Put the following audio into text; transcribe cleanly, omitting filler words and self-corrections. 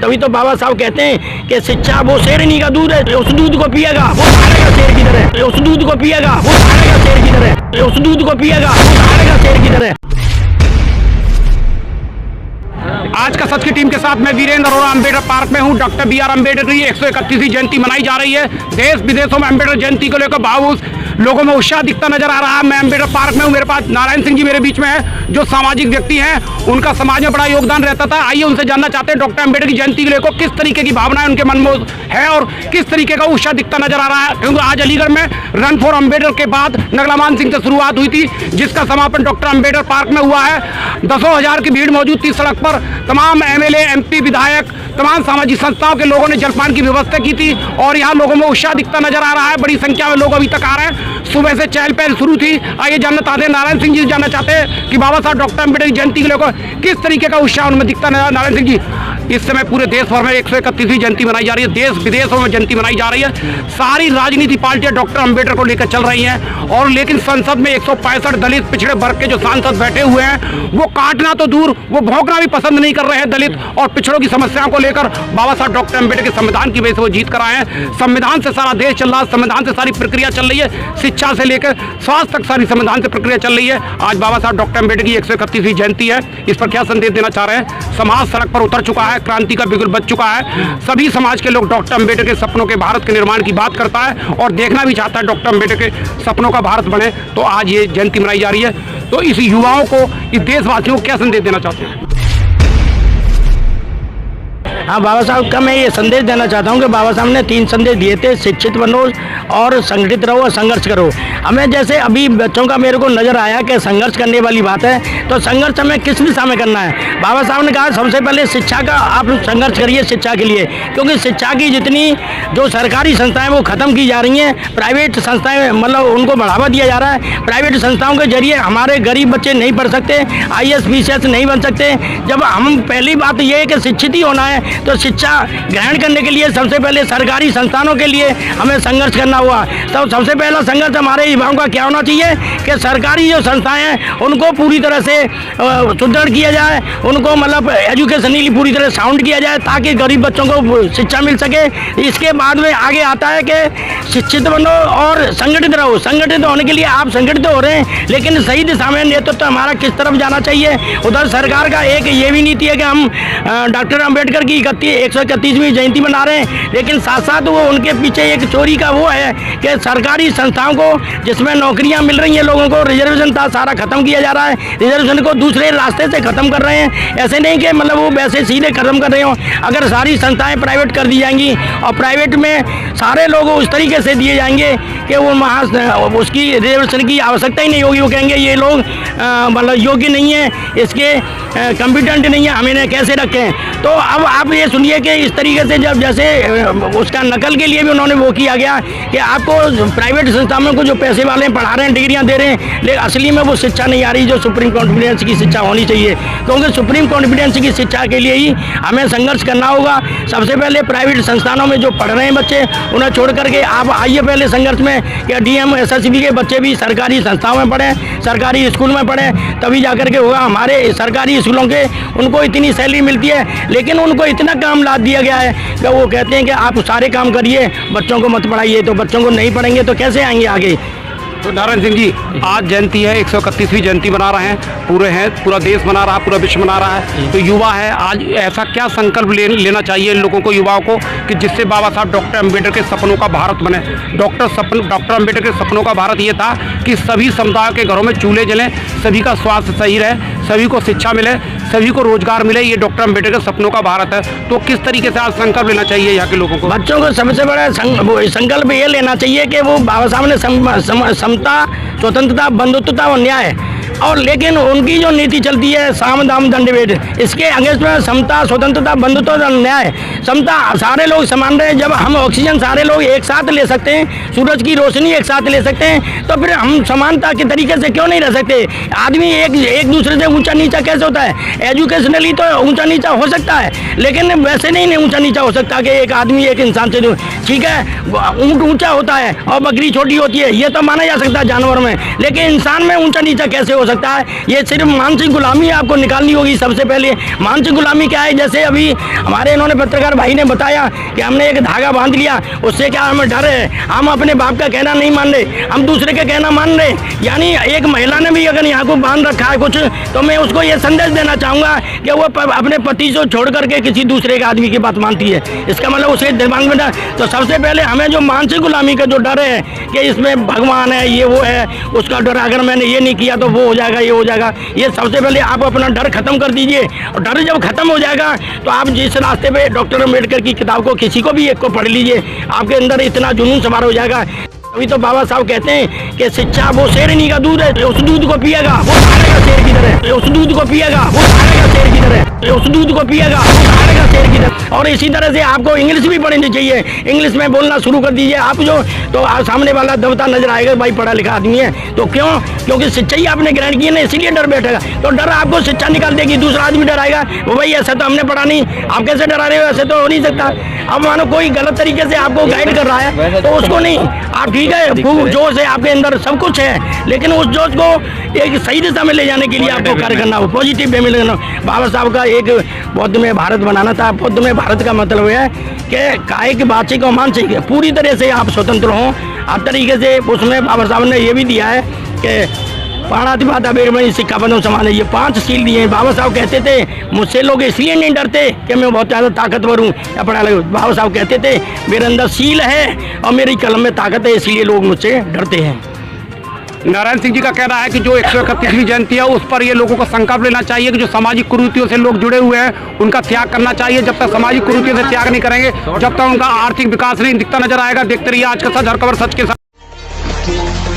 तभी तो बाबा साहब कहते हैं कि शिक्षा वो शेरनी का दूध है, उस दूध को पिएगा वो भागेगा शेर की तरह, उस दूध को पिएगा वो भागेगा शेर की तरह, उस दूध को पिएगा वो भागेगा शेर की तरह। आज का सच की टीम के साथ मैं वीरेंद्र अरोड़ा अम्बेडकर पार्क में हूं। डॉक्टर बी आर अम्बेडकर की 131वीं जयंती मनाई जा रही है। देश विदेशों में अम्बेडकर जयंती को लेकर भावुक लोगों में उत्साह दिखता नजर आ रहा है। मैं अम्बेडकर पार्क में हूं, मेरे पास नारायण सिंह जी मेरे बीच में है, जो सामाजिक व्यक्ति हैं, उनका समाज में बड़ा योगदान रहता था। आइए उनसे जानना चाहते हैं डॉक्टर अम्बेडकर की जयंती को लेकर किस तरीके की भावनाएं उनके मन में है और किस तरीके का उत्साह दिखता नजर आ रहा है। क्योंकि आज अलीगढ़ में रन फॉर अम्बेडकर के बाद नगलामान सिंह से शुरुआत हुई थी, जिसका समापन डॉक्टर अम्बेडकर पार्क में हुआ है। दसों हजार की भीड़ मौजूद थी सड़क पर। तमाम एमएलए, एमपी, विधायक, तमाम सामाजिक संस्थाओं के लोगों ने जलपान की व्यवस्था की थी और यहाँ लोगों में उत्साह दिखता नजर आ रहा है। बड़ी संख्या में लोग अभी तक आ रहे हैं। सुबह से चहल पहल शुरू थी। आइए जानना चाहते हैं, नारायण सिंह जी जानना चाहते हैं कि बाबा साहब डॉक्टर अम्बेडकर की जयंती को लेकर किस तरीके का उत्साह उनमें दिखता नजर। नारायण सिंह जी, इस समय पूरे देश भर में 131वीं जयंती मनाई जा रही है, देश विदेशों में जयंती मनाई जा रही है। सारी राजनीति पार्टियां डॉक्टर अम्बेडकर को लेकर चल रही हैं और लेकिन संसद में 165 दलित पिछड़े वर्ग के जो सांसद बैठे हुए हैं, वो काटना तो दूर, वो भौंकना भी पसंद नहीं कर रहे हैं। दलित और पिछड़ों की समस्याओं को लेकर बाबा साहब डॉक्टर अम्बेडकर के संविधान की वजह से वो जीत कर आए हैं। संविधान से सारा देश चल रहा है, संविधान से सारी प्रक्रिया चल रही है, शिक्षा से लेकर स्वास्थ्य तक सारी संविधान से प्रक्रिया चल रही है। आज बाबा साहब डॉक्टर अम्बेडकर की 131वीं जयंती है, इस पर क्या संदेश देना चाह रहे हैं? समाज सड़क पर उतर चुका है, क्रांति का बिगुल बच चुका है। सभी समाज के लोग डॉक्टर अम्बेडकर के सपनों के भारत के निर्माण की बात करता है और देखना भी चाहता है डॉक्टर अम्बेडकर के सपनों का भारत बने। तो आज ये जयंती मनाई जा रही है, तो इस युवाओं को, इस देशवासियों को क्या संदेश देना चाहते हैं? हाँ, बाबा साहब का मैं ये संदेश देना चाहता हूँ कि बाबा साहब ने 3 संदेश दिए थे, शिक्षित बनो और संगठित रहो और संघर्ष करो। हमें जैसे अभी बच्चों का मेरे को नज़र आया कि संघर्ष करने वाली बात है, तो संघर्ष हमें किस दिशा में करना है? बाबा साहब ने कहा सबसे पहले शिक्षा का आप संघर्ष करिए शिक्षा के लिए, क्योंकि शिक्षा की जितनी जो सरकारी संस्थाएं वो ख़त्म की जा रही हैं, प्राइवेट संस्थाएं मतलब उनको बढ़ावा दिया जा रहा है। प्राइवेट संस्थाओं के जरिए हमारे गरीब बच्चे नहीं पढ़ सकते, IAS PCS नहीं बन सकते। जब हम पहली बात ये है कि शिक्षित ही होना है, तो शिक्षा ग्रहण करने के लिए सबसे पहले सरकारी संस्थानों के लिए हमें संघर्ष करना हुआ। तो सबसे पहला संघर्ष हमारे युवाओं का क्या होना चाहिए कि सरकारी जो संस्थाएं हैं उनको पूरी तरह से सुदृढ़ किया जाए, उनको मतलब एजुकेशनली पूरी तरह साउंड किया जाए ताकि गरीब बच्चों को शिक्षा मिल सके। इसके बाद में आगे आता है कि शिक्षित बनो और संगठित रहो। संगठित होने के लिए आप संगठित हो रहे हैं, लेकिन सही दिशा में नेतृत्व हमारा किस तरफ जाना चाहिए? उधर सरकार का एक ये भी नीति है कि हम डॉक्टर अम्बेडकर की 131वीं जयंती मना रहे हैं, लेकिन साथ साथ वो उनके पीछे एक चोरी का वो है कि सरकारी संस्थाओं को जिसमें नौकरियां मिल रही हैं लोगों को, रिजर्वेशन था सारा खत्म किया जा रहा है, रिजर्वेशन को दूसरे रास्ते से खत्म कर रहे हैं। ऐसे नहीं कि मतलब वो वैसे सीधे खत्म कर रहे हो। अगर सारी संस्थाएं प्राइवेट कर दी जाएंगी और प्राइवेट में सारे लोग उस तरीके से दिए जाएंगे कि वो वहाँ उसकी रिजर्वेशन की आवश्यकता ही नहीं होगी। वो कहेंगे ये लोग मतलब योग्य नहीं है, इसके कॉम्पिटेंट नहीं है, हमें इन्हें कैसे रखें। तो अब आप ये सुनिए कि इस तरीके से जब जैसे उसका नकल के लिए भी उन्होंने वो किया गया कि आपको प्राइवेट संस्थानों को जो पैसे वाले पढ़ा रहे हैं, डिग्रियां दे रहे हैं, लेकिन असली में वो शिक्षा नहीं आ रही जो सुप्रीम कॉन्फिडेंस की शिक्षा होनी चाहिए। क्योंकि सुप्रीम कॉन्फिडेंस की शिक्षा के लिए ही हमें संघर्ष करना होगा। सबसे पहले प्राइवेट संस्थानों में जो पढ़ रहे हैं बच्चे, उन्हें छोड़ करके आप आइए पहले संघर्ष में कि DM SSB के बच्चे भी सरकारी संस्थाओं में पढ़ें, सरकारी स्कूल में पढ़ें, तभी जाकर के होगा। हमारे सरकारी स्कूलों के उनको इतनी सैलरी मिलती है, लेकिन उनको इतना काम लाद दिया गया है कि वो कहते हैं कि आप सारे काम करिए, बच्चों को मत पढ़ाइए। तो बच्चों को नहीं पढ़ेंगे तो कैसे आएंगे आगे? तो नारायण सिंह जी, आज जयंती है, 131वीं जयंती मना रहे हैं, पूरा देश मना रहा है, पूरा विश्व मना रहा है। तो युवा है, आज ऐसा क्या संकल्प लेना चाहिए इन लोगों को, युवाओं को, कि जिससे बाबा साहब डॉक्टर अम्बेडकर के सपनों का भारत बने? डॉक्टर अम्बेडकर के सपनों का भारत ये था कि सभी समुदायों के घरों में चूल्हे जलें, सभी का स्वास्थ्य सही रहे, सभी को शिक्षा मिले, सभी को रोजगार मिले। ये डॉक्टर अम्बेडकर के सपनों का भारत है। तो किस तरीके से आज संकल्प लेना चाहिए यहाँ के लोगों को? बच्चों को सबसे बड़ा संकल्प ये लेना चाहिए कि वो बाबा साहब ने समता, स्वतंत्रता, बंधुत्वता और न्याय, और लेकिन उनकी जो नीति चलती है साम दाम दंड भेद, इसके अगेंस्ट में समता, स्वतंत्रता, बंधुत्व और न्याय। समता, सारे लोग समान रहे। जब हम ऑक्सीजन सारे लोग एक साथ ले सकते हैं, सूरज की रोशनी एक साथ ले सकते हैं, तो फिर हम समानता के तरीके से क्यों नहीं रह सकते? आदमी एक दूसरे से ऊंचा नीचा कैसे होता है? एजुकेशनली तो ऊंचा नीचा हो सकता है, लेकिन वैसे नहीं ऊंचा नीचा हो सकता कि एक आदमी एक इंसान से। ठीक है, ऊंट ऊंचा होता है और बकरी छोटी होती है, ये तो माना जा सकता है जानवर में, लेकिन इंसान में ऊंचा नीचा कैसे हो हो सकता है। ये सिर्फ मानसिक गुलामी आपको निकालनी होगी सबसे पहले। मानसिक गुलामी क्या है, जैसे अभी हमारे इन्होंने पत्रकार भाई ने बताया कि हमने एक धागा बांध लिया, उससे क्या हमें डर है, हम अपने बाप का कहना नहीं मान रहे, हम दूसरे का कहना मान रहे। यानी एक महिला ने भी अगर यहाँ को बांध रखा है कुछ, तो मैं उसको ये संदेश देना चाहूँगा कि वो अपने पति से छोड़ करके किसी दूसरे के आदमी की बात मानती है। इसका मतलब उसके दिमाग में तो सबसे पहले हमें जो मानसिक गुलामी का जो डर है कि इसमें भगवान है, ये वो है, उसका डर, अगर मैंने ये नहीं किया तो वो हो जाएगा, ये हो जाएगा, ये सबसे पहले आप अपना डर खत्म कर दीजिए। और डर जब खत्म हो जाएगा तो आप जिस रास्ते पे डॉक्टर अम्बेडकर की किताब को किसी को भी एक को पढ़ लीजिए, आपके अंदर इतना जुनून सवार हो जाएगा। अभी तो बाबा साहब कहते हैं कि शिक्षा वो शेरनी का दूध है, उस दूध को पिएगा वो हारेगा शेर की तरह, उस दूध को पिएगा वो हारेगा शेर की तरह, उस दूध को पिएगा वो हारेगा शेर की तरह। और इसी तरह से आपको इंग्लिश भी पढ़नी चाहिए, इंग्लिश में बोलना शुरू कर दीजिए आप जो, तो आप सामने वाला दबता नजर आएगा भाई पढ़ा लिखा आदमी है। तो क्यों? क्योंकि शिक्षा ही आपने ग्रहण की है ना, इसीलिए डर बैठेगा। तो डर आपको शिक्षा निकाल देगी, दूसरा आदमी डराएगा, वो भाई ऐसा तो हमने पढ़ा नहीं, आप कैसे डरा रहे हो, ऐसे तो हो नहीं सकता। अब मानो कोई गलत तरीके से आपको गाइड कर रहा है तो उसको नहीं, आप ठीक है जोश है आपके अंदर, सब कुछ है, लेकिन उस जोश को एक सही दिशा में ले जाने के लिए आपको कार्य करना हो, पॉजिटिव वे में लेना। बाबा साहब का एक बौद्ध में भारत बनाना था। बौद्ध में भारत का मतलब है कि कायिक, वाचिक और मानसिक पूरी तरह से आप स्वतंत्र हों। आप तरीके से उसमें बाबा साहब ने ये भी दिया है कि प्राणातिपाता बेरमणि सिक्खापदम समान है, ये 5 सील दिए हैं। बाबा साहब कहते थे मुझसे लोग इसलिए नहीं डरते कि मैं बहुत ज़्यादा ताकतवर हूँ या पढ़ा लिखा। बाबा साहब कहते थे मेरे अंदर सील है और मेरी कलम में ताकत है, इसलिए लोग मुझसे डरते हैं। नारायण सिंह जी का कहना है कि जो 131वीं जयंती है उस पर ये लोगों को संकल्प लेना चाहिए कि जो सामाजिक कुरीतियों से लोग जुड़े हुए हैं उनका त्याग करना चाहिए। जब तक सामाजिक कुरीतियों से त्याग नहीं करेंगे, जब तक उनका आर्थिक विकास नहीं दिखता नजर आएगा। देखते रहिए आज का सच, हर खबर सच के साथ।